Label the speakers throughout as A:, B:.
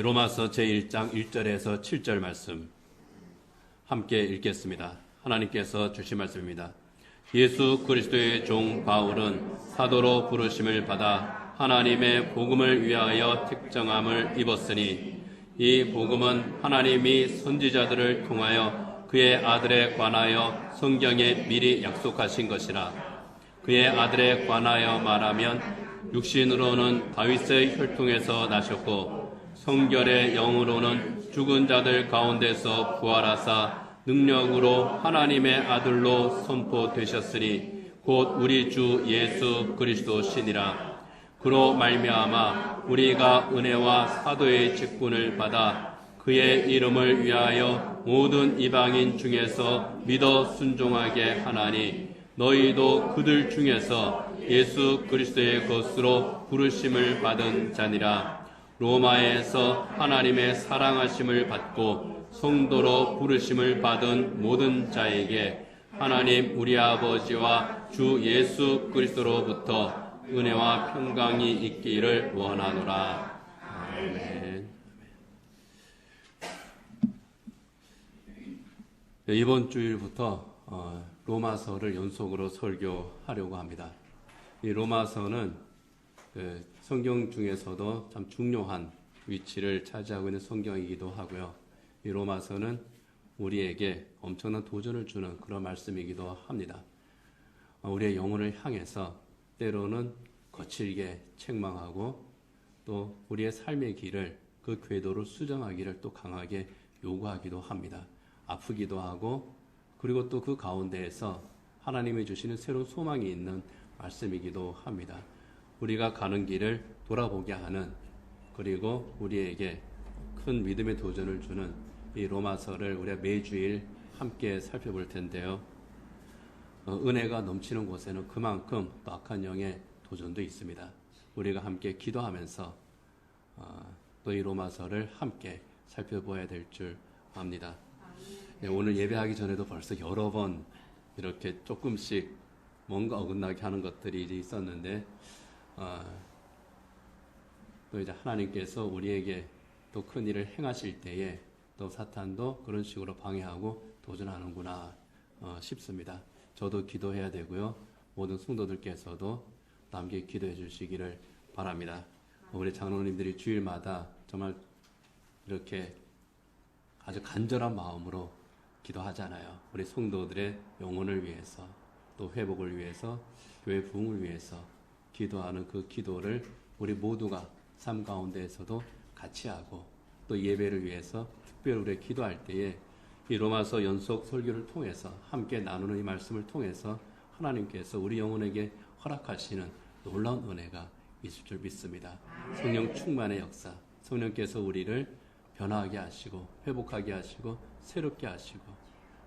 A: 로마서 제1장 1절에서 7절 말씀 함께 읽겠습니다. 하나님께서 주신 말씀입니다. 예수 그리스도의 종 바울은 사도로 부르심을 받아 하나님의 복음을 위하여 택정함을 입었으니 이 복음은 하나님이 선지자들을 통하여 그의 아들에 관하여 성경에 미리 약속하신 것이라. 그의 아들에 관하여 말하면 육신으로는 다윗의 혈통에서 나셨고 성결의 영으로는 죽은 자들 가운데서 부활하사 능력으로 하나님의 아들로 선포되셨으니 곧 우리 주 예수 그리스도시니라. 그로 말미암아 우리가 은혜와 사도의 직분을 받아 그의 이름을 위하여 모든 이방인 중에서 믿어 순종하게 하나니 너희도 그들 중에서 예수 그리스도의 것으로 부르심을 받은 자니라. 로마에서 하나님의 사랑하심을 받고 성도로 부르심을 받은 모든 자에게 하나님 우리 아버지와 주 예수 그리스도로부터 은혜와 평강이 있기를 원하노라. 아멘. 이번 주일부터 로마서를 연속으로 설교하려고 합니다. 이 로마서는 성경 중에서도 참 중요한 위치를 차지하고 있는 성경이기도 하고요. 이 로마서는 우리에게 엄청난 도전을 주는 그런 말씀이기도 합니다. 우리의 영혼을 향해서 때로는 거칠게 책망하고 또 우리의 삶의 길을 그 궤도를 수정하기를 또 강하게 요구하기도 합니다. 아프기도 하고 그리고 또 그 가운데에서 하나님이 주시는 새로운 소망이 있는 말씀이기도 합니다. 우리가 가는 길을 돌아보게 하는 그리고 우리에게 큰 믿음의 도전을 주는 이 로마서를 우리가 매주일 함께 살펴볼 텐데요. 은혜가 넘치는 곳에는 그만큼 또 악한 영의 도전도 있습니다. 우리가 함께 기도하면서 또 이 로마서를 함께 살펴봐야 될 줄 압니다. 오늘 예배하기 전에도 벌써 여러 번 이렇게 조금씩 뭔가 어긋나게 하는 것들이 이제 있었는데 또 이제 하나님께서 우리에게 또 큰 일을 행하실 때에 또 사탄도 그런 식으로 방해하고 도전하는구나 싶습니다. 저도 기도해야 되고요. 모든 성도들께서도 함께 기도해 주시기를 바랍니다. 우리 장로님들이 주일마다 정말 이렇게 아주 간절한 마음으로 기도하잖아요. 우리 성도들의 영혼을 위해서 또 회복을 위해서 교회 부흥을 위해서 기도하는 그 기도를 우리 모두가 삶 가운데에서도 같이 하고 또 예배를 위해서 특별히 우리 기도할 때에 이 로마서 연속 설교를 통해서 함께 나누는 이 말씀을 통해서 하나님께서 우리 영혼에게 허락하시는 놀라운 은혜가 있을 줄 믿습니다. 성령 충만의 역사, 성령께서 우리를 변화하게 하시고 회복하게 하시고 새롭게 하시고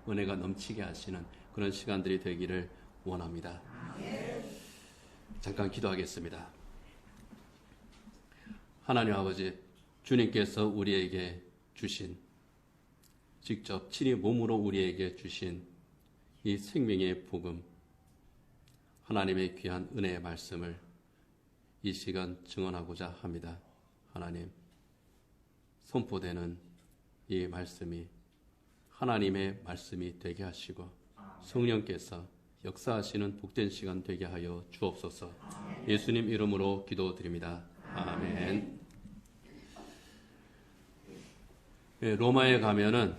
A: 은혜가 넘치게 하시는 그런 시간들이 되기를 원합니다. 잠깐 기도하겠습니다. 하나님 아버지, 주님께서 우리에게 주신 직접 친히 몸으로 우리에게 주신 이 생명의 복음, 하나님의 귀한 은혜의 말씀을 이 시간 증언하고자 합니다. 하나님, 선포되는 이 말씀이 하나님의 말씀이 되게 하시고 성령께서 역사하시는 복된 시간 되게 하여 주옵소서. 예수님 이름으로 기도드립니다. 아멘. 로마에 가면은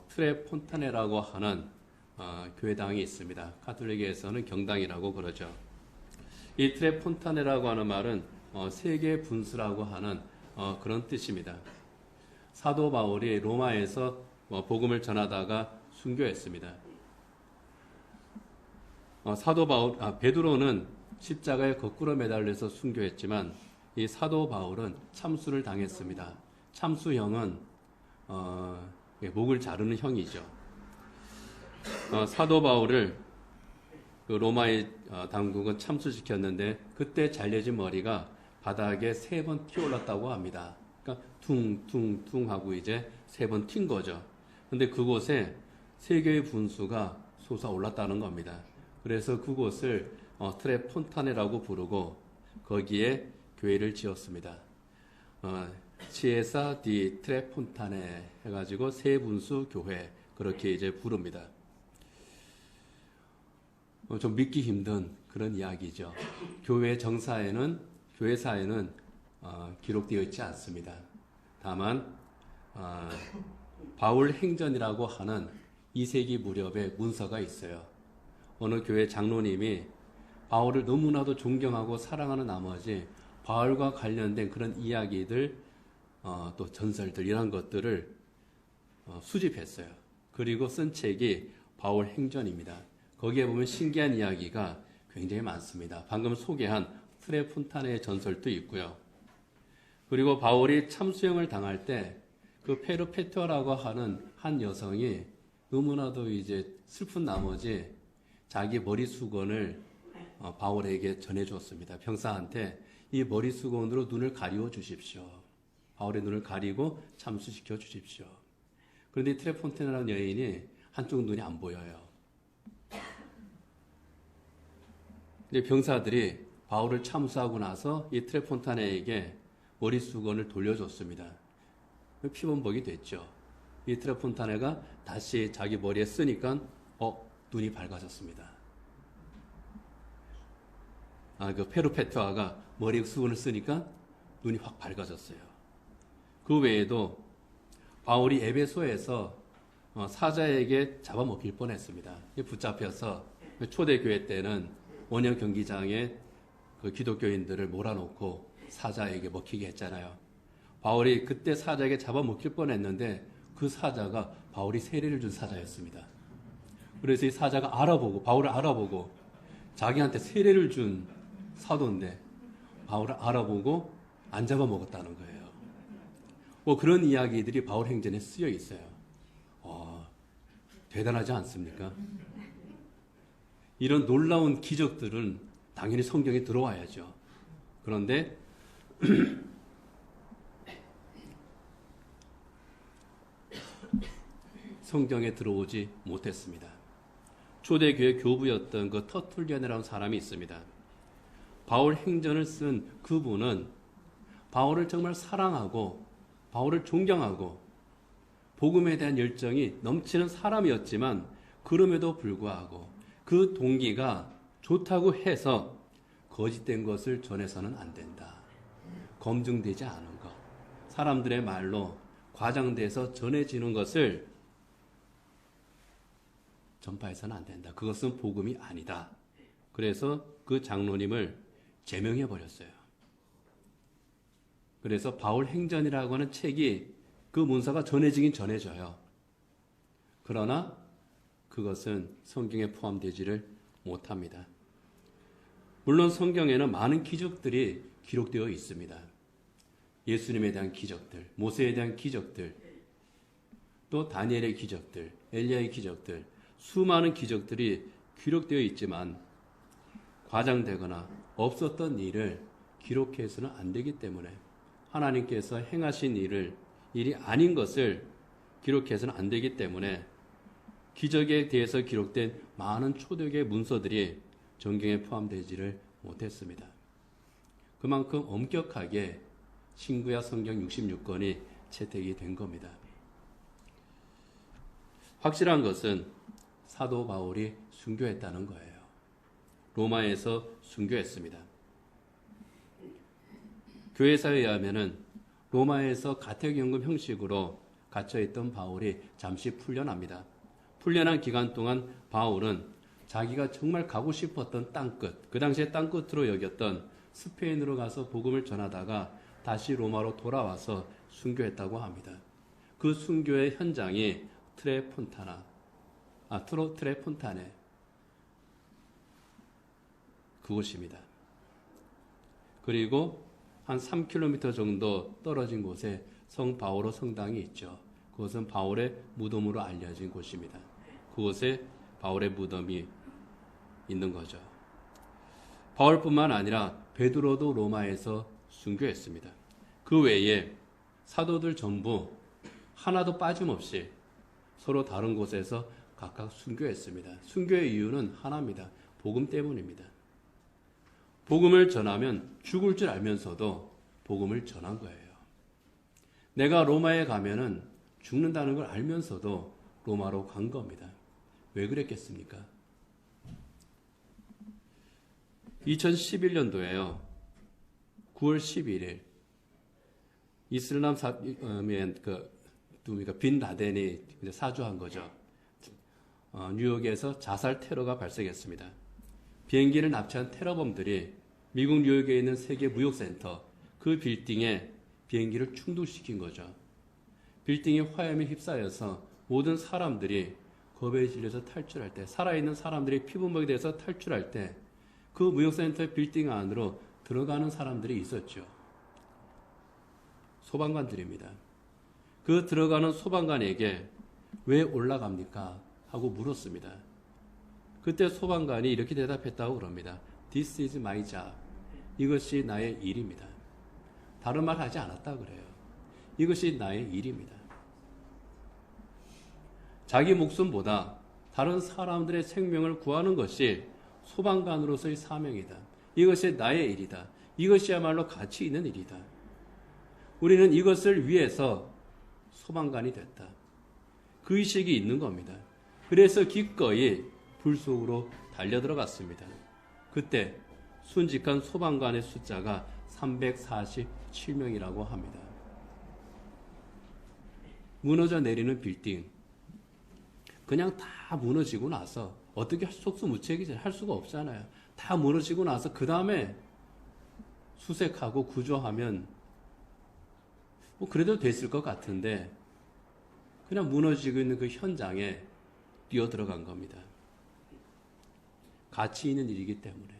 A: 트레 폰타네라고 하는 교회당이 있습니다. 가톨릭에서는 경당이라고 그러죠. 이 트레 폰타네라고 하는 말은 세계 분수라고 하는 그런 뜻입니다. 사도 바울이 로마에서 복음을 전하다가 순교했습니다. 사도 바울, 베드로는 십자가에 거꾸로 매달려서 순교했지만 이 사도 바울은 참수를 당했습니다. 참수형은 목을 자르는 형이죠. 사도 바울을 그 로마의 당국은 참수시켰는데 그때 잘려진 머리가 바닥에 3번 튀어올랐다고 합니다. 그러니까 퉁퉁퉁 하고 이제 3번 튄 거죠. 근데 그곳에 세계의 분수가 솟아올랐다는 겁니다. 그래서 그곳을 트레 폰타네라고 부르고 거기에 교회를 지었습니다. 치에사 디 트레폰타네 해가지고 세 분수 교회 그렇게 이제 부릅니다. 좀 믿기 힘든 그런 이야기죠. 교회 정사에는 교회사에는 기록되어 있지 않습니다. 다만 바울 행전이라고 하는 2세기 무렵의 문서가 있어요. 어느 교회 장로님이 바울을 너무나도 존경하고 사랑하는 나머지 바울과 관련된 그런 이야기들 또 전설들 이런 것들을 수집했어요. 그리고 쓴 책이 바울 행전입니다. 거기에 보면 신기한 이야기가 굉장히 많습니다. 방금 소개한 트레폰타네의 전설도 있고요. 그리고 바울이 참수형을 당할 때 그 페르페토라고 하는 한 여성이 너무나도 이제 슬픈 나머지 자기 머리 수건을 바울에게 전해줬습니다. 병사한테 이 머리 수건으로 눈을 가리워 주십시오. 바울의 눈을 가리고 참수시켜 주십시오. 그런데 트레폰타네라는 여인이 한쪽 눈이 안 보여요. 근데 병사들이 바울을 참수하고 나서 이 트레폰타네에게 머리 수건을 돌려줬습니다. 피범벅이 됐죠. 이 트레폰타네가 다시 자기 머리에 쓰니까 눈이 밝아졌습니다. 그 페르페토아가 머리 수건을 쓰니까 눈이 확 밝아졌어요. 그 외에도 바울이 에베소에서 사자에게 잡아먹힐 뻔했습니다. 붙잡혀서 초대교회 때는 원형 경기장에 그 기독교인들을 몰아놓고 사자에게 먹히게 했잖아요. 바울이 그때 사자에게 잡아먹힐 뻔했는데 그 사자가 바울이 세례를 준 사자였습니다. 그래서 이 사자가 바울을 알아보고 자기한테 세례를 준 사도인데 바울을 알아보고 안 잡아먹었다는 거예요. 그런 이야기들이 바울 행전에 쓰여 있어요. 대단하지 않습니까? 이런 놀라운 기적들은 당연히 성경에 들어와야죠. 그런데 성경에 들어오지 못했습니다. 초대교회 교부였던 그 터툴리안이라는 사람이 있습니다. 바울 행전을 쓴 그분은 바울을 정말 사랑하고 바울을 존경하고 복음에 대한 열정이 넘치는 사람이었지만 그럼에도 불구하고 그 동기가 좋다고 해서 거짓된 것을 전해서는 안 된다. 검증되지 않은 것, 사람들의 말로 과장돼서 전해지는 것을 전파해서는 안 된다. 그것은 복음이 아니다. 그래서 그 장로님을 제명해 버렸어요. 그래서 바울 행전이라고 하는 책이 그 문서가 전해지긴 전해져요. 그러나 그것은 성경에 포함되지를 못합니다. 물론 성경에는 많은 기적들이 기록되어 있습니다. 예수님에 대한 기적들, 모세에 대한 기적들, 또 다니엘의 기적들, 엘리야의 기적들, 수많은 기적들이 기록되어 있지만 과장되거나 없었던 일을 기록해서는 안 되기 때문에 하나님께서 행하신 일이 아닌 것을 기록해서는 안 되기 때문에 기적에 대해서 기록된 많은 초대교회 문서들이 성경에 포함되지를 못했습니다. 그만큼 엄격하게 신구약 성경 66권이 채택이 된 겁니다. 확실한 것은 사도 바울이 순교했다는 거예요. 로마에서 순교했습니다. 교회사에 의하면은 로마에서 가택연금 형식으로 갇혀있던 바울이 잠시 풀려납니다. 풀려난 기간 동안 바울은 자기가 정말 가고 싶었던 땅끝, 그 당시에 땅끝으로 여겼던 스페인으로 가서 복음을 전하다가 다시 로마로 돌아와서 순교했다고 합니다. 그 순교의 현장이 트레폰타네 그곳입니다. 그리고 한 3km 정도 떨어진 곳에 성 바오로 성당이 있죠. 그것은 바울의 무덤으로 알려진 곳입니다. 그곳에 바울의 무덤이 있는 거죠. 바울뿐만 아니라 베드로도 로마에서 순교했습니다. 그 외에 사도들 전부 하나도 빠짐없이 서로 다른 곳에서 각각 순교했습니다. 순교의 이유는 하나입니다. 복음 때문입니다. 복음을 전하면 죽을 줄 알면서도 복음을 전한 거예요. 내가 로마에 가면은 죽는다는 걸 알면서도 로마로 간 겁니다. 왜 그랬겠습니까? 2011년도에요. 9월 11일 이슬람 빈 라덴이 사주한 거죠. 뉴욕에서 자살 테러가 발생했습니다. 비행기를 납치한 테러범들이 미국 뉴욕에 있는 세계 무역센터 그 빌딩에 비행기를 충돌시킨 거죠. 빌딩이 화염에 휩싸여서 모든 사람들이 겁에 질려서 탈출할 때, 살아있는 사람들이 피부먹이 돼서 탈출할 때 그 무역센터 빌딩 안으로 들어가는 사람들이 있었죠. 소방관들입니다. 그 들어가는 소방관에게 왜 올라갑니까? 하고 물었습니다. 그때 소방관이 이렇게 대답했다고 그럽니다. This is my job. 이것이 나의 일입니다. 다른 말 하지 않았다 그래요. 이것이 나의 일입니다. 자기 목숨보다 다른 사람들의 생명을 구하는 것이 소방관으로서의 사명이다. 이것이 나의 일이다. 이것이야말로 가치 있는 일이다. 우리는 이것을 위해서 소방관이 됐다. 그 의식이 있는 겁니다. 그래서 기꺼이 불 속으로 달려들어갔습니다. 그때 순직한 소방관의 숫자가 347명이라고 합니다. 무너져 내리는 빌딩, 그냥 다 무너지고 나서 어떻게 속수무책이지 할 수가 없잖아요. 다 무너지고 나서 그 다음에 수색하고 구조하면 뭐 그래도 됐을 것 같은데 그냥 무너지고 있는 그 현장에 뛰어들어간 겁니다. 가치 있는 일이기 때문에.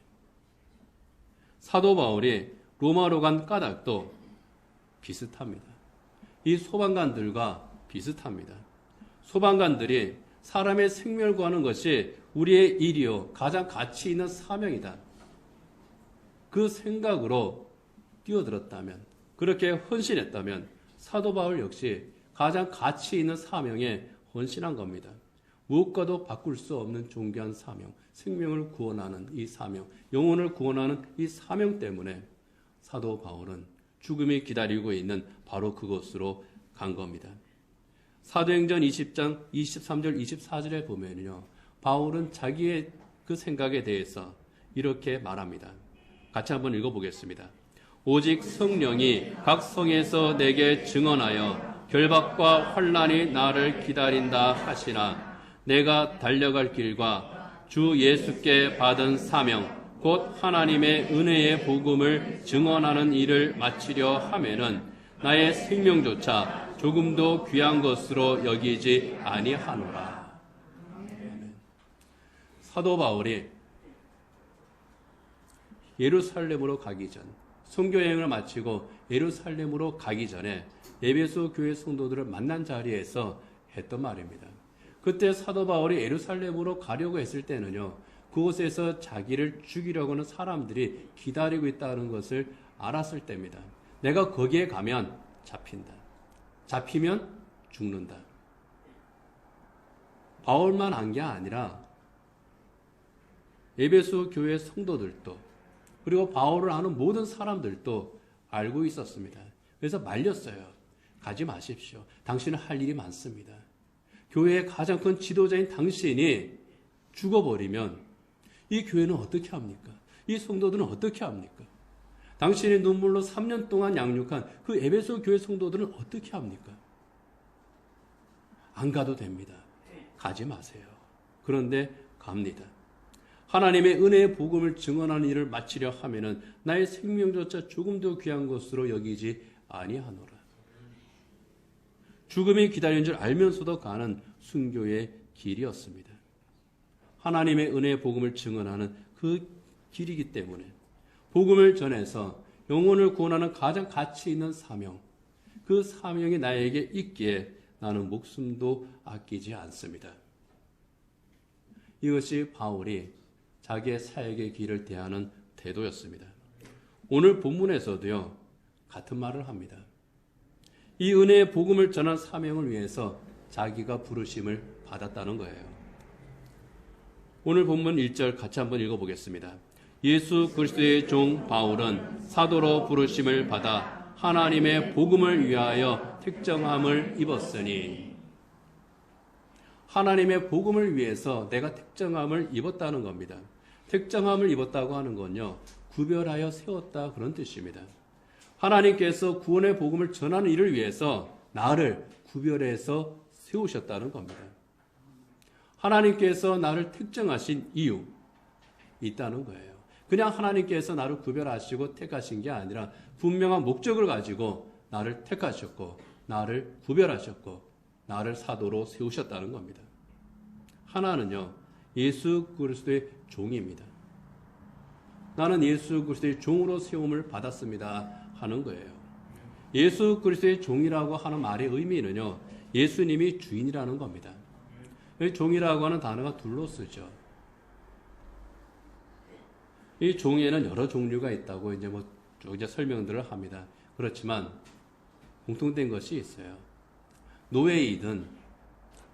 A: 사도 바울이 로마로 간 까닭도 비슷합니다. 이 소방관들과 비슷합니다. 소방관들이 사람의 생명을 구하는 것이 우리의 일이요 가장 가치 있는 사명이다. 그 생각으로 뛰어들었다면, 그렇게 헌신했다면 사도 바울 역시 가장 가치 있는 사명에 헌신한 겁니다. 무엇과도 바꿀 수 없는 존귀한 사명, 생명을 구원하는 이 사명, 영혼을 구원하는 이 사명 때문에 사도 바울은 죽음이 기다리고 있는 바로 그곳으로 간 겁니다. 사도행전 20장 23절 24절에 보면요, 바울은 자기의 그 생각에 대해서 이렇게 말합니다. 같이 한번 읽어보겠습니다. 오직 성령이 각 성에서 내게 증언하여 결박과 환난이 나를 기다린다 하시나 내가 달려갈 길과 주 예수께 받은 사명 곧 하나님의 은혜의 복음을 증언하는 일을 마치려 하면은 나의 생명조차 조금도 귀한 것으로 여기지 아니하노라. 사도 바울이 예루살렘으로 가기 전, 선교 여행을 마치고 예루살렘으로 가기 전에 에베소 교회 성도들을 만난 자리에서 했던 말입니다. 그때 사도 바울이 예루살렘으로 가려고 했을 때는요, 그곳에서 자기를 죽이려고 하는 사람들이 기다리고 있다는 것을 알았을 때입니다. 내가 거기에 가면 잡힌다. 잡히면 죽는다. 바울만 한 게 아니라 에베소 교회 성도들도 그리고 바울을 아는 모든 사람들도 알고 있었습니다. 그래서 말렸어요. 가지 마십시오. 당신은 할 일이 많습니다. 교회의 가장 큰 지도자인 당신이 죽어버리면 이 교회는 어떻게 합니까? 이 성도들은 어떻게 합니까? 당신이 눈물로 3년 동안 양육한 그 에베소 교회 성도들은 어떻게 합니까? 안 가도 됩니다. 가지 마세요. 그런데 갑니다. 하나님의 은혜의 복음을 증언하는 일을 마치려 하면은 나의 생명조차 조금도 귀한 것으로 여기지 아니하노라. 죽음이 기다리는 줄 알면서도 가는 순교의 길이었습니다. 하나님의 은혜의 복음을 증언하는 그 길이기 때문에 복음을 전해서 영혼을 구원하는 가장 가치 있는 사명, 그 사명이 나에게 있기에 나는 목숨도 아끼지 않습니다. 이것이 바울이 자기의 사역의 길을 대하는 태도였습니다. 오늘 본문에서도요, 같은 말을 합니다. 이 은혜의 복음을 전한 사명을 위해서 자기가 부르심을 받았다는 거예요. 오늘 본문 1절 같이 한번 읽어보겠습니다. 예수 그리스도의 종 바울은 사도로 부르심을 받아 하나님의 복음을 위하여 택정함을 입었으니, 하나님의 복음을 위해서 내가 택정함을 입었다는 겁니다. 택정함을 입었다고 하는 건요, 구별하여 세웠다 그런 뜻입니다. 하나님께서 구원의 복음을 전하는 일을 위해서 나를 구별해서 세우셨다는 겁니다. 하나님께서 나를 택정하신 이유 있다는 거예요. 그냥 하나님께서 나를 구별하시고 택하신 게 아니라 분명한 목적을 가지고 나를 택하셨고 나를 구별하셨고 나를 사도로 세우셨다는 겁니다. 하나는요, 예수 그리스도의 종입니다. 나는 예수 그리스도의 종으로 세움을 받았습니다 하는 거예요. 예수 그리스도의 종이라고 하는 말의 의미는요, 예수님이 주인이라는 겁니다. 종이라고 하는 단어가 둘로 쓰죠. 이 종에는 여러 종류가 있다고 이제 이제 설명들을 합니다. 그렇지만 공통된 것이 있어요. 노예이든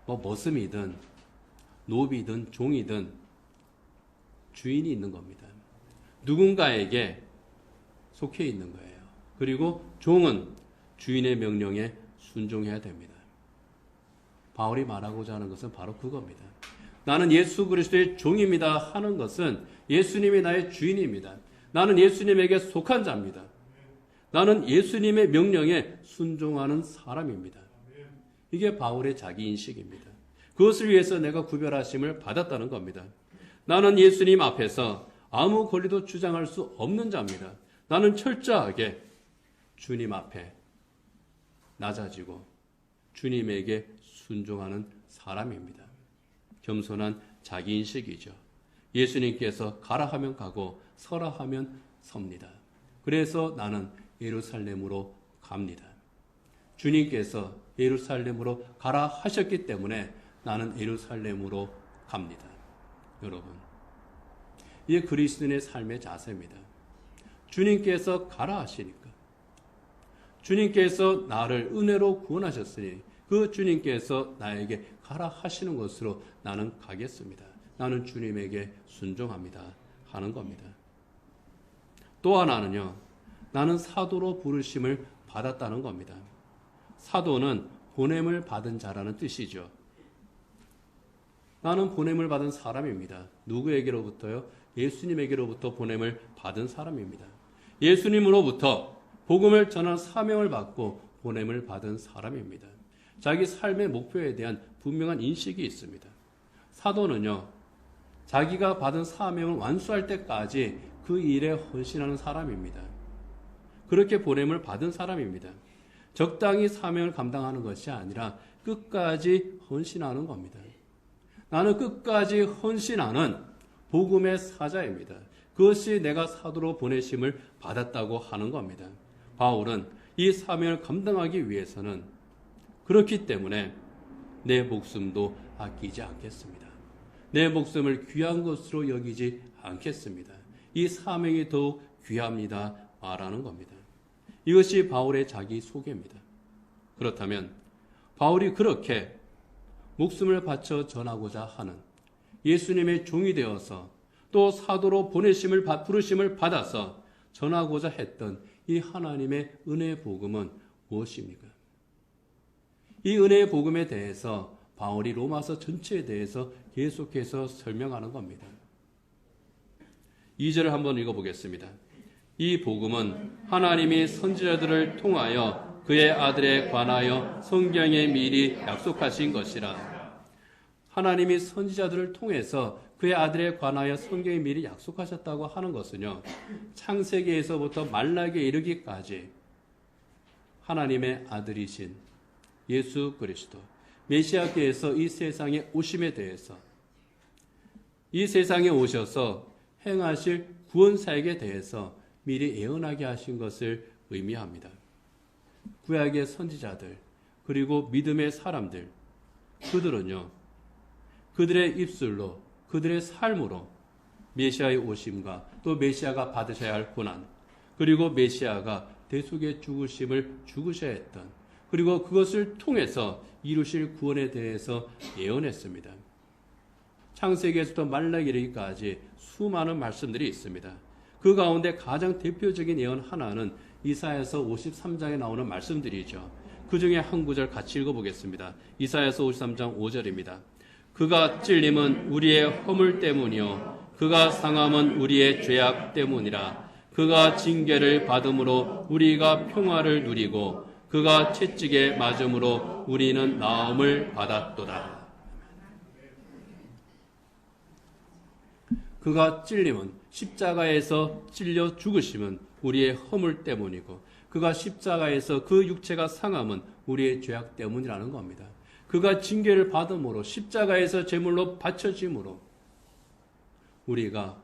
A: 머슴이든 노비든 종이든 주인이 있는 겁니다. 누군가에게 속해 있는 거예요. 그리고 종은 주인의 명령에 순종해야 됩니다. 바울이 말하고자 하는 것은 바로 그겁니다. 나는 예수 그리스도의 종입니다 하는 것은 예수님이 나의 주인입니다. 나는 예수님에게 속한 자입니다. 나는 예수님의 명령에 순종하는 사람입니다. 이게 바울의 자기 인식입니다. 그것을 위해서 내가 구별하심을 받았다는 겁니다. 나는 예수님 앞에서 아무 권리도 주장할 수 없는 자입니다. 나는 철저하게 주님 앞에 낮아지고 주님에게 순종하는 사람입니다. 겸손한 자기인식이죠. 예수님께서 가라 하면 가고 서라 하면 섭니다. 그래서 나는 예루살렘으로 갑니다. 주님께서 예루살렘으로 가라 하셨기 때문에 나는 예루살렘으로 갑니다. 여러분, 이게 그리스도인의 삶의 자세입니다. 주님께서 가라 하시니까, 주님께서 나를 은혜로 구원하셨으니 그 주님께서 나에게 가라 하시는 것으로 나는 가겠습니다. 나는 주님에게 순종합니다 하는 겁니다. 또 하나는요, 나는 사도로 부르심을 받았다는 겁니다. 사도는 보냄을 받은 자라는 뜻이죠. 나는 보냄을 받은 사람입니다. 누구에게로부터요? 예수님에게로부터 보냄을 받은 사람입니다. 예수님으로부터 복음을 전하는 사명을 받고 보냄을 받은 사람입니다. 자기 삶의 목표에 대한 분명한 인식이 있습니다. 사도는요, 자기가 받은 사명을 완수할 때까지 그 일에 헌신하는 사람입니다. 그렇게 보냄을 받은 사람입니다. 적당히 사명을 감당하는 것이 아니라 끝까지 헌신하는 겁니다. 나는 끝까지 헌신하는 복음의 사자입니다. 그것이 내가 사도로 보내심을 받았다고 하는 겁니다. 바울은 이 사명을 감당하기 위해서는 그렇기 때문에 내 목숨도 아끼지 않겠습니다. 내 목숨을 귀한 것으로 여기지 않겠습니다. 이 사명이 더욱 귀합니다 말하는 겁니다. 이것이 바울의 자기 소개입니다. 그렇다면 바울이 그렇게 목숨을 바쳐 전하고자 하는 예수님의 종이 되어서 또 사도로 부르심을 받아서 전하고자 했던 이 하나님의 은혜의 복음은 무엇입니까? 이 은혜의 복음에 대해서 바울이 로마서 전체에 대해서 계속해서 설명하는 겁니다. 2절을 한번 읽어보겠습니다. 이 복음은 하나님이 선지자들을 통하여 그의 아들에 관하여 성경에 미리 약속하신 것이라. 하나님이 선지자들을 통해서 그의 아들에 관하여 성경에 미리 약속하셨다고 하는 것은요, 창세기에서부터 말라기에 이르기까지 하나님의 아들이신 예수 그리스도 메시아께서 이 세상에 오심에 대해서, 이 세상에 오셔서 행하실 구원사역에 대해서 미리 예언하게 하신 것을 의미합니다. 구약의 선지자들 그리고 믿음의 사람들, 그들은요, 그들의 입술로 그들의 삶으로 메시아의 오심과 또 메시아가 받으셔야 할 고난, 그리고 메시아가 대속의 죽으심을 죽으셔야 했던, 그리고 그것을 통해서 이루실 구원에 대해서 예언했습니다. 창세기에서부터 말라기에 이르기까지 수많은 말씀들이 있습니다. 그 가운데 가장 대표적인 예언 하나는 이사야서 53장에 나오는 말씀들이죠. 그 중에 한 구절 같이 읽어보겠습니다. 이사야서 53장 5절입니다. 그가 찔림은 우리의 허물 때문이요 그가 상함은 우리의 죄악 때문이라. 그가 징계를 받음으로 우리가 평화를 누리고 그가 채찍에 맞음으로 우리는 나음을 받았도다. 그가 찔림은 십자가에서 찔려 죽으심은 우리의 허물 때문이고 그가 십자가에서 그 육체가 상함은 우리의 죄악 때문이라는 겁니다. 그가 징계를 받음으로 십자가에서 제물로 바쳐짐으로 우리가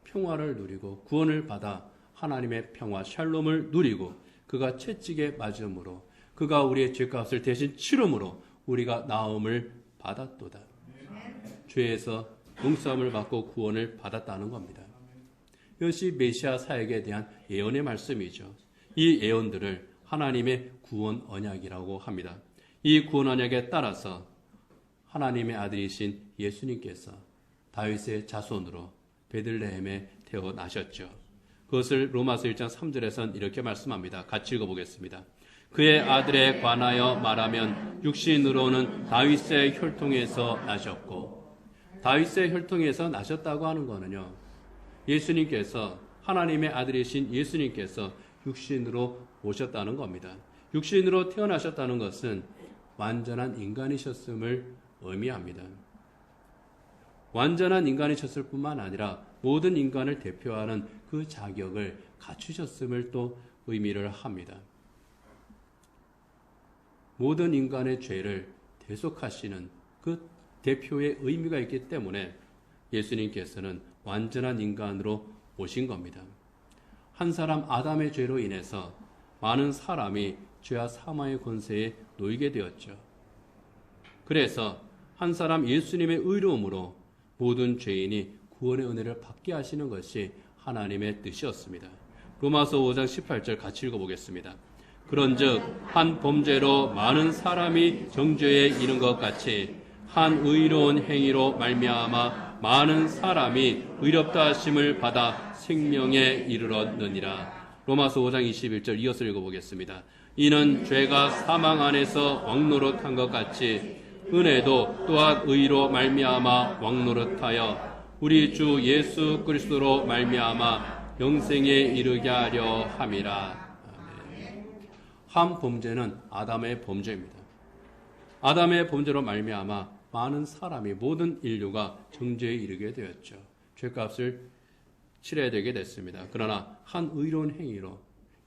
A: 평화를 누리고 구원을 받아 하나님의 평화 샬롬을 누리고 그가 채찍에 맞음으로 그가 우리의 죄값을 대신 치름으로 우리가 나음을 받았도다. 죄에서 용서함을 받고 구원을 받았다는 겁니다. 이것이 메시아 사역에 대한 예언의 말씀이죠. 이 예언들을 하나님의 구원 언약이라고 합니다. 이 구원 언약에 따라서 하나님의 아들이신 예수님께서 다윗의 자손으로 베들레헴에 태어나셨죠. 그것을 로마서 1장 3절에서는 이렇게 말씀합니다. 같이 읽어보겠습니다. 그의 아들에 관하여 말하면 육신으로는 다윗의 혈통에서 나셨고, 다윗의 혈통에서 나셨다고 하는 거는요, 예수님께서 하나님의 아들이신 예수님께서 육신으로 오셨다는 겁니다. 육신으로 태어나셨다는 것은 완전한 인간이셨음을 의미합니다. 완전한 인간이셨을 뿐만 아니라 모든 인간을 대표하는 그 자격을 갖추셨음을 또 의미를 합니다. 모든 인간의 죄를 대속하시는 그 대표의 의미가 있기 때문에 예수님께서는 완전한 인간으로 오신 겁니다. 한 사람 아담의 죄로 인해서 많은 사람이 죄와 사망의 권세에 놓이게 되었죠. 그래서 한 사람 예수님의 의로움으로 모든 죄인이 구원의 은혜를 받게 하시는 것이 하나님의 뜻이었습니다. 로마서 5장 18절 같이 읽어보겠습니다. 그런즉 한 범죄로 많은 사람이 정죄에 이른 것 같이 한 의로운 행위로 말미암아 많은 사람이 의롭다 하심을 받아 생명에 이르렀느니라. 로마서 5장 21절 이어서 읽어보겠습니다. 이는 죄가 사망 안에서 왕노릇한 것 같이 은혜도 또한 의로 말미암아 왕노릇하여 우리 주 예수 그리스도로 말미암아 영생에 이르게 하려 함이라. 아멘. 한 범죄는 아담의 범죄입니다. 아담의 범죄로 말미암아 많은 사람이 모든 인류가 정죄에 이르게 되었죠. 죄값을 치러야 되게 됐습니다. 그러나 한 의로운 행위로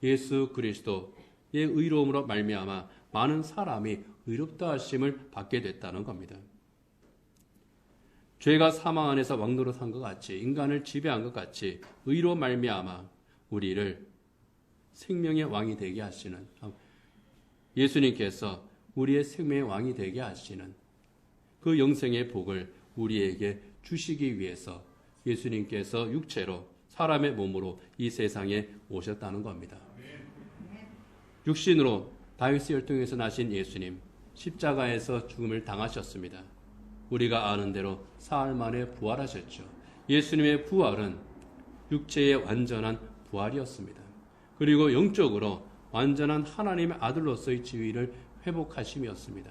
A: 예수 그리스도의 의로움으로 말미암아 많은 사람이 의롭다 하심을 받게 됐다는 겁니다. 죄가 사망 안에서 왕노릇한 것 같이 인간을 지배한 것 같이 의로 말미암아 우리를 생명의 왕이 되게 하시는 예수님께서 우리의 생명의 왕이 되게 하시는 그 영생의 복을 우리에게 주시기 위해서 예수님께서 육체로 사람의 몸으로 이 세상에 오셨다는 겁니다. 육신으로 다윗의 혈통에서 나신 예수님, 십자가에서 죽음을 당하셨습니다. 우리가 아는 대로 사흘 만에 부활하셨죠. 예수님의 부활은 육체의 완전한 부활이었습니다. 그리고 영적으로 완전한 하나님의 아들로서의 지위를 회복하심이었습니다.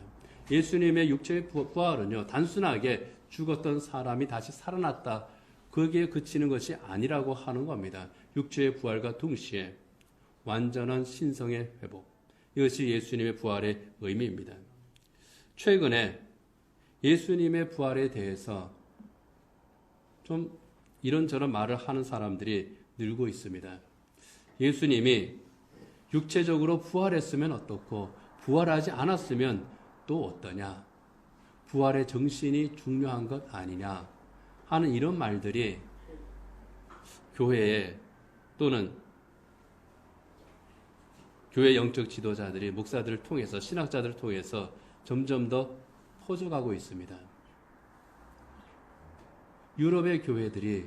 A: 예수님의 육체의 부활은요, 단순하게 죽었던 사람이 다시 살아났다, 거기에 그치는 것이 아니라고 하는 겁니다. 육체의 부활과 동시에 완전한 신성의 회복, 이것이 예수님의 부활의 의미입니다. 최근에 예수님의 부활에 대해서 좀 이런저런 말을 하는 사람들이 늘고 있습니다. 예수님이 육체적으로 부활했으면 어떻고 부활하지 않았으면 또 어떠냐, 부활의 정신이 중요한 것 아니냐 하는 이런 말들이 교회에 또는 교회 영적 지도자들이 목사들을 통해서 신학자들을 통해서 점점 더 퍼져가고 있습니다. 유럽의 교회들이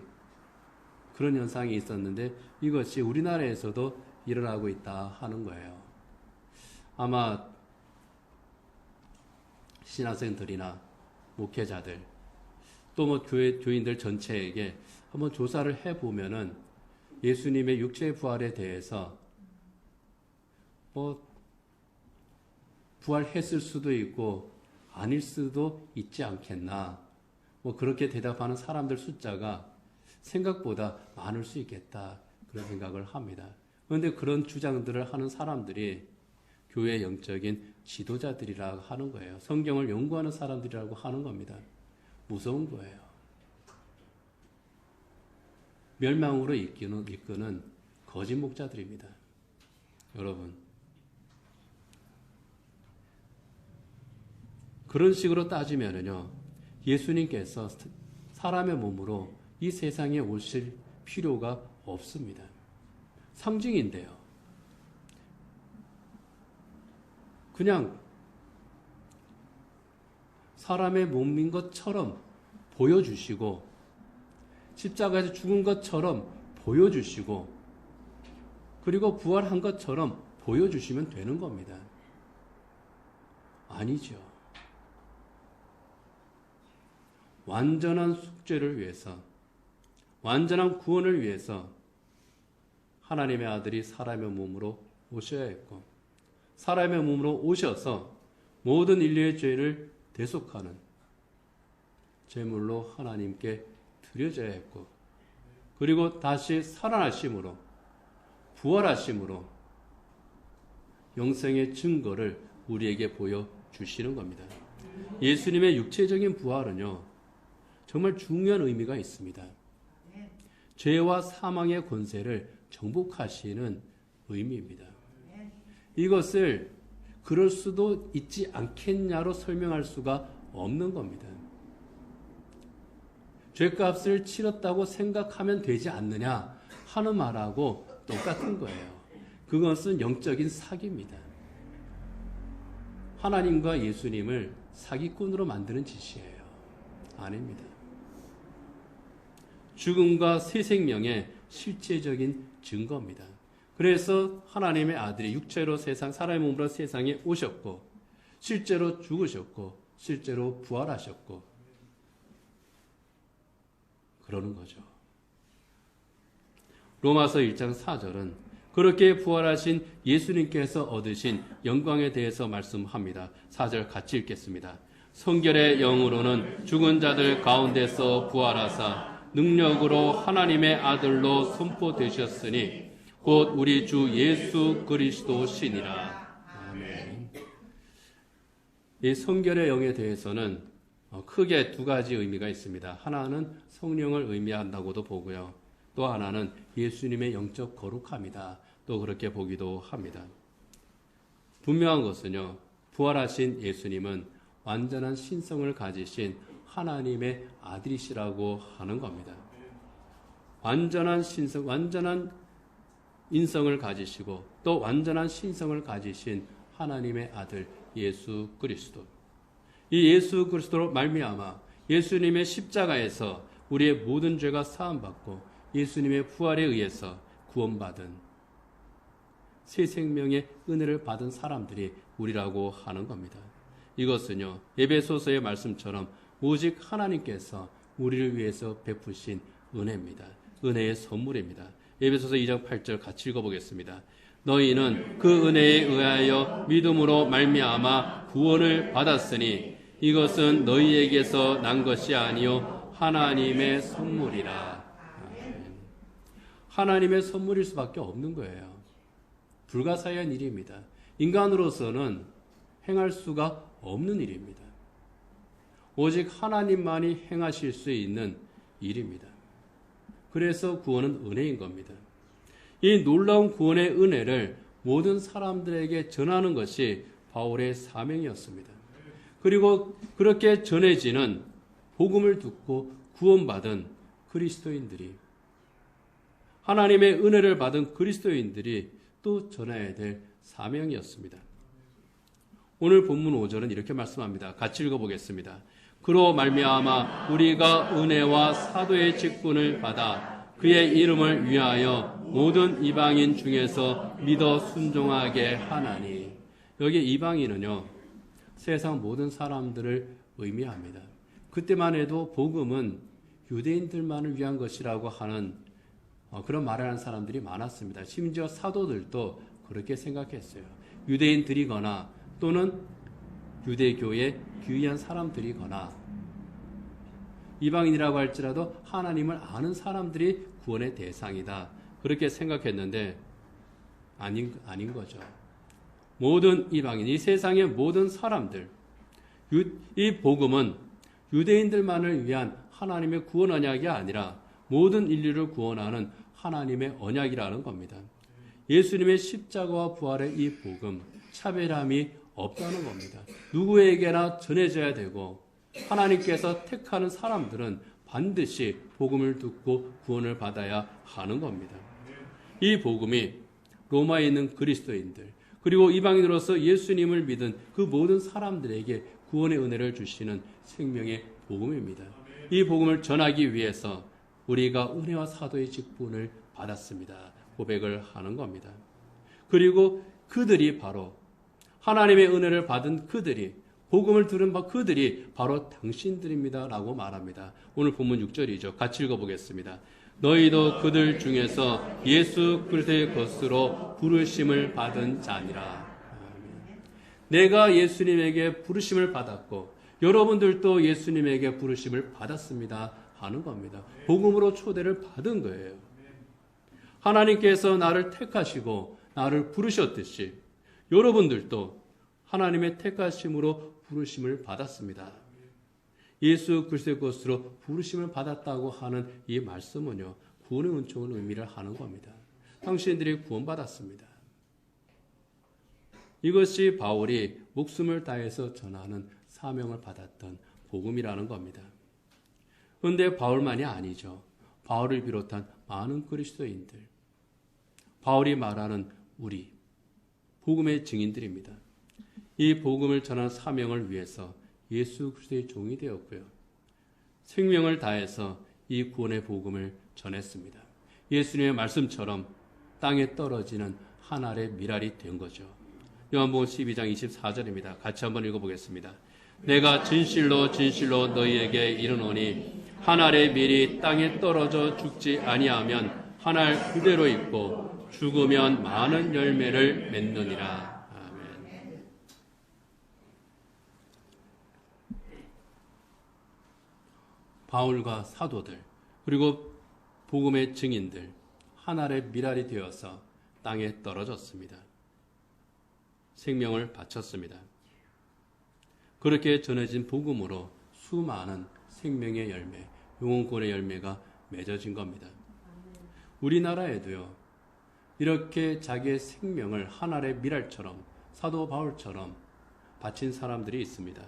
A: 그런 현상이 있었는데 이것이 우리나라에서도 일어나고 있다 하는 거예요. 아마 신학생들이나 목회자들 또 뭐 교인들 전체에게 한번 조사를 해보면은 예수님의 육체의 부활에 대해서 부활했을 수도 있고 아닐 수도 있지 않겠나. 그렇게 대답하는 사람들 숫자가 생각보다 많을 수 있겠다. 그런 생각을 합니다. 그런데 그런 주장들을 하는 사람들이 교회의 영적인 지도자들이라고 하는 거예요. 성경을 연구하는 사람들이라고 하는 겁니다. 무서운 거예요. 멸망으로 이끄는 거짓 목자들입니다. 여러분, 그런 식으로 따지면은요, 예수님께서 사람의 몸으로 이 세상에 오실 필요가 없습니다. 상징인데요. 그냥 사람의 몸인 것처럼 보여주시고 십자가에서 죽은 것처럼 보여주시고 그리고 부활한 것처럼 보여주시면 되는 겁니다. 아니죠. 완전한 속죄를 위해서, 완전한 구원을 위해서 하나님의 아들이 사람의 몸으로 오셔야 했고, 사람의 몸으로 오셔서 모든 인류의 죄를 대속하는 제물로 하나님께 드려져야 했고, 그리고 다시 살아나심으로, 부활하심으로 영생의 증거를 우리에게 보여주시는 겁니다. 예수님의 육체적인 부활은요, 정말 중요한 의미가 있습니다. 죄와 사망의 권세를 정복하시는 의미입니다. 이것을 그럴 수도 있지 않겠냐로 설명할 수가 없는 겁니다. 죄값을 치렀다고 생각하면 되지 않느냐 하는 말하고 똑같은 거예요. 그것은 영적인 사기입니다. 하나님과 예수님을 사기꾼으로 만드는 짓이에요. 아닙니다. 죽음과 새 생명의 실제적인 증거입니다. 그래서 하나님의 아들이 육체로 사람의 몸으로 세상에 오셨고, 실제로 죽으셨고, 실제로 부활하셨고, 그러는 거죠. 로마서 1장 4절은 그렇게 부활하신 예수님께서 얻으신 영광에 대해서 말씀합니다. 4절 같이 읽겠습니다. 성결의 영으로는 죽은 자들 가운데서 부활하사 능력으로 하나님의 아들로 선포되셨으니 곧 우리 주 예수 그리스도시니라. 아멘. 이 성결의 영에 대해서는 크게 두 가지 의미가 있습니다. 하나는 성령을 의미한다고도 보고요. 또 하나는 예수님의 영적 거룩함이다. 또 그렇게 보기도 합니다. 분명한 것은요, 부활하신 예수님은 완전한 신성을 가지신 하나님의 아들이시라고 하는 겁니다. 완전한 신성, 완전한 인성을 가지시고 또 완전한 신성을 가지신 하나님의 아들 예수 그리스도. 이 예수 그리스도로 말미암아 예수님의 십자가에서 우리의 모든 죄가 사함받고 예수님의 부활에 의해서 구원받은 새 생명의 은혜를 받은 사람들이 우리라고 하는 겁니다. 이것은요, 에베소서의 말씀처럼 오직 하나님께서 우리를 위해서 베푸신 은혜입니다. 은혜의 선물입니다. 에베소서 2장 8절 같이 읽어보겠습니다. 너희는 그 은혜에 의하여 믿음으로 말미암아 구원을 받았으니 이것은 너희에게서 난 것이 아니요 하나님의 선물이라. 하나님의 선물일 수밖에 없는 거예요. 불가사의한 일입니다. 인간으로서는 행할 수가 없는 일입니다. 오직 하나님만이 행하실 수 있는 일입니다. 그래서 구원은 은혜인 겁니다. 이 놀라운 구원의 은혜를 모든 사람들에게 전하는 것이 바울의 사명이었습니다. 그리고 그렇게 전해지는 복음을 듣고 구원받은 그리스도인들이, 하나님의 은혜를 받은 그리스도인들이 또 전해야 될 사명이었습니다. 오늘 본문 5절은 이렇게 말씀합니다. 같이 읽어보겠습니다. 그로 말미암아 우리가 은혜와 사도의 직분을 받아 그의 이름을 위하여 모든 이방인 중에서 믿어 순종하게 하나니. 여기 이방인은요, 세상 모든 사람들을 의미합니다. 그때만 해도 복음은 유대인들만을 위한 것이라고 하는 그런 말을 하는 사람들이 많았습니다. 심지어 사도들도 그렇게 생각했어요. 유대인들이거나 또는 유대교의 귀한 사람들이거나 이방인이라고 할지라도 하나님을 아는 사람들이 구원의 대상이다. 그렇게 생각했는데 아닌 거죠. 모든 이방인, 이 세상의 모든 사람들, 이 복음은 유대인들만을 위한 하나님의 구원 언약이 아니라 모든 인류를 구원하는 하나님의 언약이라는 겁니다. 예수님의 십자가와 부활의 이 복음, 차별함이 없다는 겁니다. 누구에게나 전해져야 되고 하나님께서 택하는 사람들은 반드시 복음을 듣고 구원을 받아야 하는 겁니다. 이 복음이 로마에 있는 그리스도인들 그리고 이방인으로서 예수님을 믿은 그 모든 사람들에게 구원의 은혜를 주시는 생명의 복음입니다. 이 복음을 전하기 위해서 우리가 은혜와 사도의 직분을 받았습니다. 고백을 하는 겁니다. 그리고 그들이 바로 하나님의 은혜를 받은 그들이 복음을 들은 그들이 바로 당신들입니다. 라고 말합니다. 오늘 본문 6절이죠. 같이 읽어보겠습니다. 너희도 그들 중에서 예수 그리스도의 것으로 부르심을 받은 자니라. 내가 예수님에게 부르심을 받았고 여러분들도 예수님에게 부르심을 받았습니다. 하는 겁니다. 복음으로 초대를 받은 거예요. 하나님께서 나를 택하시고 나를 부르셨듯이 여러분들도 하나님의 택하심으로 부르심을 받았습니다. 예수 그리스도의 것으로 부르심을 받았다고 하는 이 말씀은요, 구원의 은총을 의미를 하는 겁니다. 당신들이 구원받았습니다. 이것이 바울이 목숨을 다해서 전하는 사명을 받았던 복음이라는 겁니다. 그런데 바울만이 아니죠. 바울을 비롯한 많은 그리스도인들, 바울이 말하는 우리 복음의 증인들입니다. 이 복음을 전하는 사명을 위해서 예수 그리스도의 종이 되었고요. 생명을 다해서 이 구원의 복음을 전했습니다. 예수님의 말씀처럼 땅에 떨어지는 한 알의 밀알이 된 거죠. 요한복음 12장 24절입니다. 같이 한번 읽어보겠습니다. 내가 진실로 진실로 너희에게 이르노니 한 알의 밀이 땅에 떨어져 죽지 아니하면 한 알 그대로 있고 죽으면 많은 열매를 맺느니라. 바울과 사도들 그리고 복음의 증인들 한 알의 밀알이 되어서 땅에 떨어졌습니다. 생명을 바쳤습니다. 그렇게 전해진 복음으로 수많은 생명의 열매, 영혼권의 열매가 맺어진 겁니다. 우리나라에도요, 이렇게 자기의 생명을 한 알의 밀알처럼 사도 바울처럼 바친 사람들이 있습니다.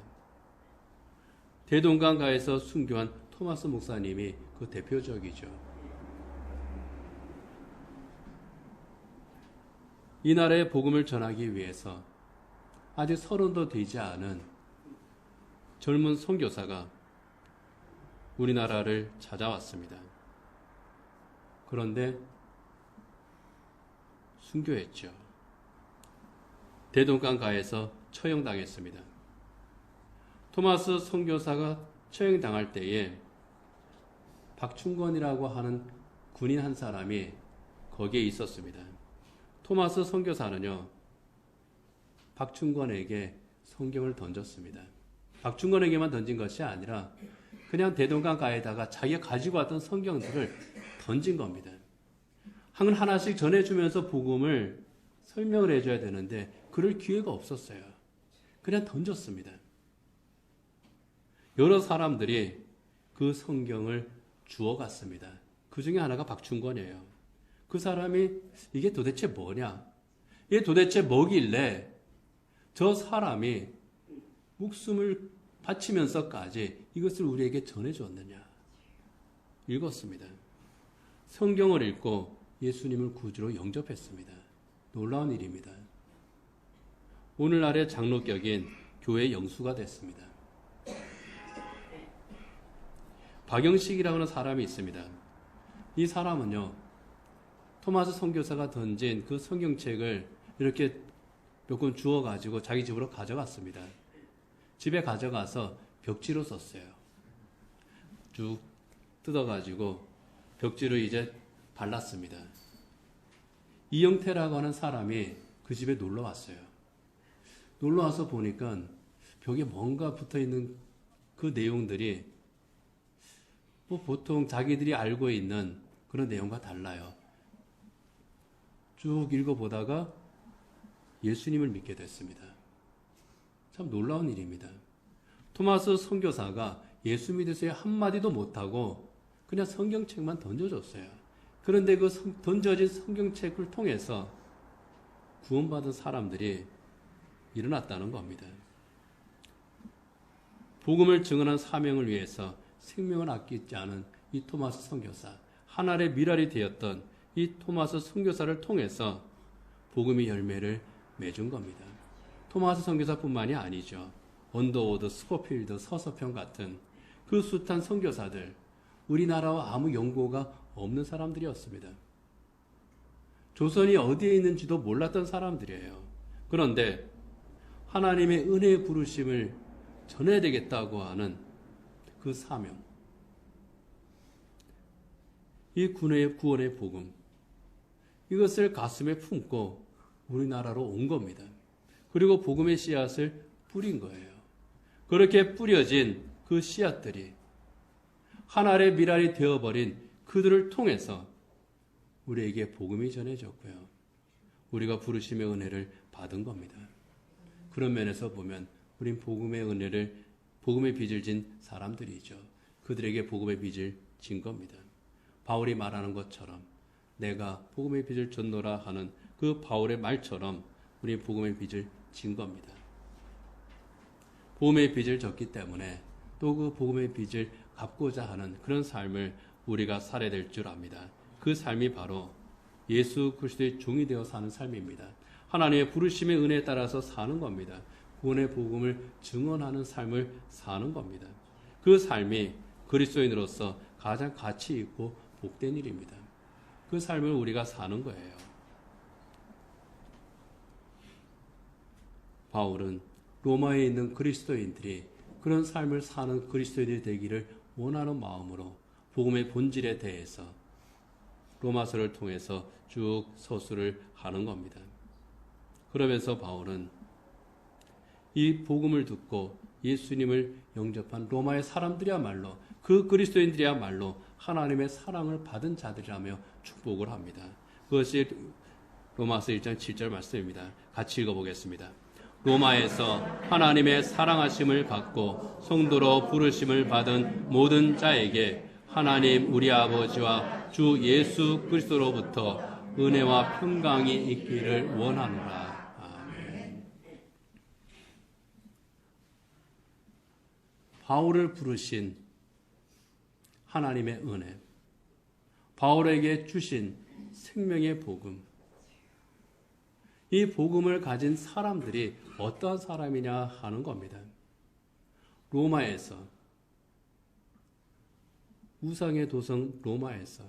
A: 대동강가에서 순교한 토마스 목사님이 그 대표적이죠. 이 나라의 복음을 전하기 위해서 아직 30도 되지 않은 젊은 선교사가 우리나라를 찾아왔습니다. 그런데 순교했죠. 대동강가에서 처형당했습니다. 토마스 선교사가 처형당할 때에 박충건이라고 하는 군인 한 사람이 거기에 있었습니다. 토마스 선교사는요, 박충건에게 성경을 던졌습니다. 박충건에게만 던진 것이 아니라 그냥 대동강가에다가 자기가 가지고 왔던 성경들을 던진 겁니다. 하나씩 전해주면서 복음을 설명을 해줘야 되는데 그럴 기회가 없었어요. 그냥 던졌습니다. 여러 사람들이 그 성경을 주워갔습니다. 그 중에 하나가 박충건이에요. 그 사람이 이게 도대체 뭐냐? 이게 도대체 뭐길래 저 사람이 목숨을 바치면서까지 이것을 우리에게 전해줬느냐? 읽었습니다. 성경을 읽고 예수님을 구주로 영접했습니다. 놀라운 일입니다. 오늘날의 장로격인 교회 영수가 됐습니다. 박영식이라고 하는 사람이 있습니다. 이 사람은요, 토마스 선교사가 던진 그 성경책을 이렇게 몇 권 주워가지고 자기 집으로 가져갔습니다. 집에 가져가서 벽지로 썼어요. 쭉 뜯어가지고 벽지로 이제 발랐습니다. 이영태라고 하는 사람이 그 집에 놀러 왔어요. 놀러 와서 보니까 벽에 뭔가 붙어 있는 그 내용들이 뭐 보통 자기들이 알고 있는 그런 내용과 달라요. 쭉 읽어보다가 예수님을 믿게 됐습니다. 참 놀라운 일입니다. 토마스 선교사가 예수 믿으세요 한마디도 못하고 그냥 성경책만 던져줬어요. 그런데 그 던져진 성경책을 통해서 구원받은 사람들이 일어났다는 겁니다. 복음을 증언한 사명을 위해서 생명을 아끼지 않은 이 토마스 선교사, 하늘의 미랄이 되었던 이 토마스 선교사를 통해서 복음의 열매를 맺은 겁니다. 토마스 선교사뿐만이 아니죠. 언더우드, 스코필드, 서서평 같은 그 숱한 선교사들, 우리나라와 아무 연고가 없는 사람들이었습니다. 조선이 어디에 있는지도 몰랐던 사람들이에요. 그런데 하나님의 은혜의 부르심을 전해야 되겠다고 하는 그 사명, 이 구원의 복음, 이것을 가슴에 품고 우리나라로 온 겁니다. 그리고 복음의 씨앗을 뿌린 거예요. 그렇게 뿌려진 그 씨앗들이 하늘의 미랄이 되어버린 그들을 통해서 우리에게 복음이 전해졌고요. 우리가 부르심의 은혜를 받은 겁니다. 그런 면에서 보면 우린 복음의 은혜를, 복음의 빚을 진 사람들이죠. 그들에게 복음의 빚을 진 겁니다. 바울이 말하는 것처럼 내가 복음의 빚을 졌노라 하는 그 바울의 말처럼 우리 복음의 빚을 진 겁니다. 복음의 빚을 졌기 때문에 또 그 복음의 빚을 갚고자 하는 그런 삶을 우리가 살아야 될 줄 압니다. 그 삶이 바로 예수 그리스도의 종이 되어 사는 삶입니다. 하나님의 부르심의 은혜에 따라서 사는 겁니다. 구원의 복음을 증언하는 삶을 사는 겁니다. 그 삶이 그리스도인으로서 가장 가치 있고 복된 일입니다. 그 삶을 우리가 사는 거예요. 바울은 로마에 있는 그리스도인들이 그런 삶을 사는 그리스도인이 되기를 원하는 마음으로 복음의 본질에 대해서 로마서를 통해서 쭉 서술을 하는 겁니다. 그러면서 바울은 이 복음을 듣고 예수님을 영접한 로마의 사람들이야말로, 그 그리스도인들이야말로 하나님의 사랑을 받은 자들이라며 축복을 합니다. 그것이 로마서 1장 7절 말씀입니다. 같이 읽어보겠습니다. 로마에서 하나님의 사랑하심을 받고 성도로 부르심을 받은 모든 자에게 하나님 우리 아버지와 주 예수 그리스도로부터 은혜와 평강이 있기를 원하노라. 아멘. 바울을 부르신 하나님의 은혜, 바울에게 주신 생명의 복음, 이 복음을 가진 사람들이 어떠한 사람이냐 하는 겁니다. 로마에서, 우상의 도성 로마에서,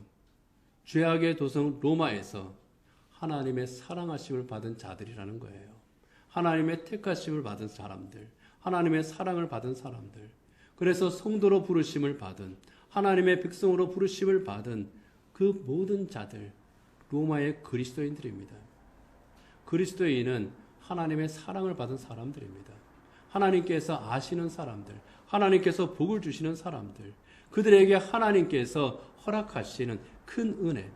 A: 죄악의 도성 로마에서 하나님의 사랑하심을 받은 자들이라는 거예요. 하나님의 택하심을 받은 사람들, 하나님의 사랑을 받은 사람들, 그래서 성도로 부르심을 받은, 하나님의 백성으로 부르심을 받은 그 모든 자들, 로마의 그리스도인들입니다. 그리스도인은 하나님의 사랑을 받은 사람들입니다. 하나님께서 아시는 사람들, 하나님께서 복을 주시는 사람들, 그들에게 하나님께서 허락하시는 큰 은혜,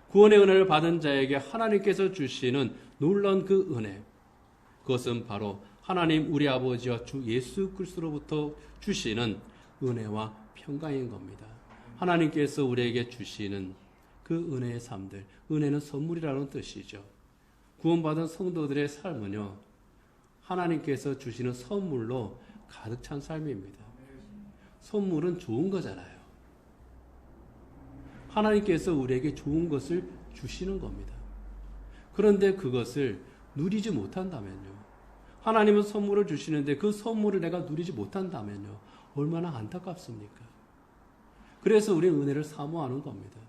A: 구원의 은혜를 받은 자에게 하나님께서 주시는 놀라운 그 은혜, 그것은 바로 하나님 우리 아버지와 주 예수 그리스도로부터 주시는 은혜와 평강인 겁니다. 하나님께서 우리에게 주시는 그 은혜의 삶들, 은혜는 선물이라는 뜻이죠. 구원받은 성도들의 삶은요, 하나님께서 주시는 선물로 가득 찬 삶입니다. 선물은 좋은 거잖아요. 하나님께서 우리에게 좋은 것을 주시는 겁니다. 그런데 그것을 누리지 못한다면요, 하나님은 선물을 주시는데 그 선물을 내가 누리지 못한다면요, 얼마나 안타깝습니까? 그래서 우리는 은혜를 사모하는 겁니다.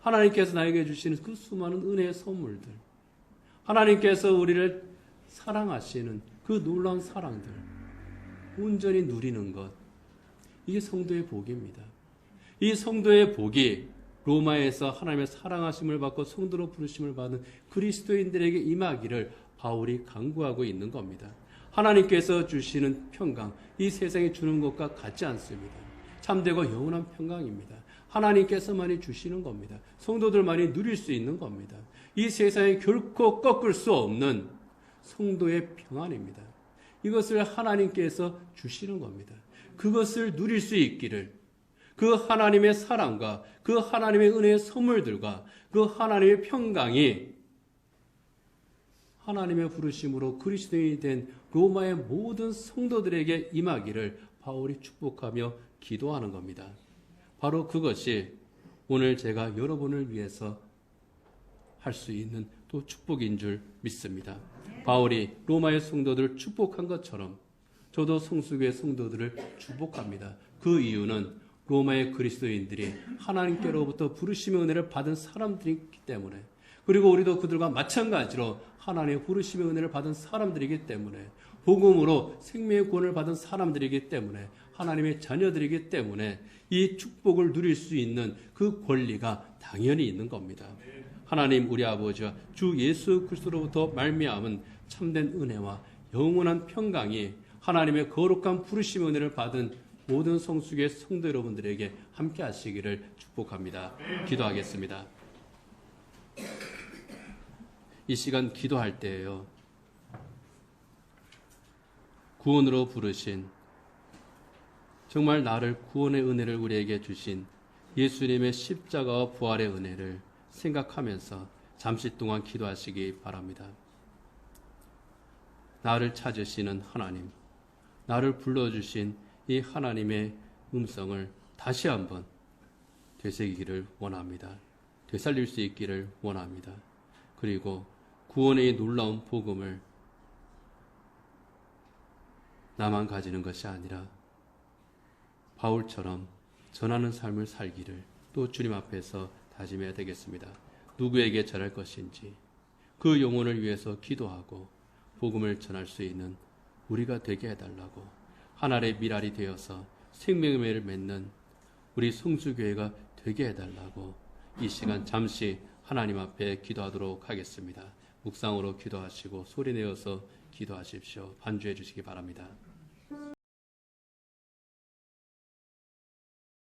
A: 하나님께서 나에게 주시는 그 수많은 은혜의 선물들, 하나님께서 우리를 사랑하시는 그 놀라운 사랑들 온전히 누리는 것, 이게 성도의 복입니다. 이 성도의 복이 로마에서 하나님의 사랑하심을 받고 성도로 부르심을 받은 그리스도인들에게 임하기를 바울이 간구하고 있는 겁니다. 하나님께서 주시는 평강, 이 세상에 주는 것과 같지 않습니다. 참되고 영원한 평강입니다. 하나님께서만이 주시는 겁니다. 성도들만이 누릴 수 있는 겁니다. 이 세상에 결코 꺾을 수 없는 성도의 평안입니다. 이것을 하나님께서 주시는 겁니다. 그것을 누릴 수 있기를, 그 하나님의 사랑과 그 하나님의 은혜의 선물들과 그 하나님의 평강이 하나님의 부르심으로 그리스도인이 된 로마의 모든 성도들에게 임하기를 바울이 축복하며 기도하는 겁니다. 바로 그것이 오늘 제가 여러분을 위해서 할 수 있는 또 축복인 줄 믿습니다. 바울이 로마의 성도들을 축복한 것처럼 저도 성수교의 성도들을 축복합니다. 그 이유는 로마의 그리스도인들이 하나님께로부터 부르심의 은혜를 받은 사람들이기 때문에, 그리고 우리도 그들과 마찬가지로 하나님의 부르심의 은혜를 받은 사람들이기 때문에, 복음으로 생명의 구원을 받은 사람들이기 때문에, 하나님의 자녀들이기 때문에 이 축복을 누릴 수 있는 그 권리가 당연히 있는 겁니다. 하나님 우리 아버지와 주 예수 그리스도로부터 말미암은 참된 은혜와 영원한 평강이 하나님의 거룩한 부르심의 은혜를 받은 모든 성수교의 성도 여러분들에게 함께 하시기를 축복합니다. 기도하겠습니다. 이 시간 기도할 때에요, 구원으로 부르신, 정말 나를 구원의 은혜를 우리에게 주신 예수님의 십자가와 부활의 은혜를 생각하면서 잠시 동안 기도하시기 바랍니다. 나를 찾으시는 하나님, 나를 불러주신 이 하나님의 음성을 다시 한번 되새기기를 원합니다. 되살릴 수 있기를 원합니다. 그리고 구원의 놀라운 복음을 나만 가지는 것이 아니라 바울처럼 전하는 삶을 살기를 또 주님 앞에서 다짐해야 되겠습니다. 누구에게 전할 것인지 그 영혼을 위해서 기도하고 복음을 전할 수 있는 우리가 되게 해달라고, 하늘의 미랄이 되어서 생명의 매를 맺는 우리 성수교회가 되게 해달라고 이 시간 잠시 하나님 앞에 기도하도록 하겠습니다. 묵상으로 기도하시고 소리내어서 기도하십시오. 반주해 주시기 바랍니다.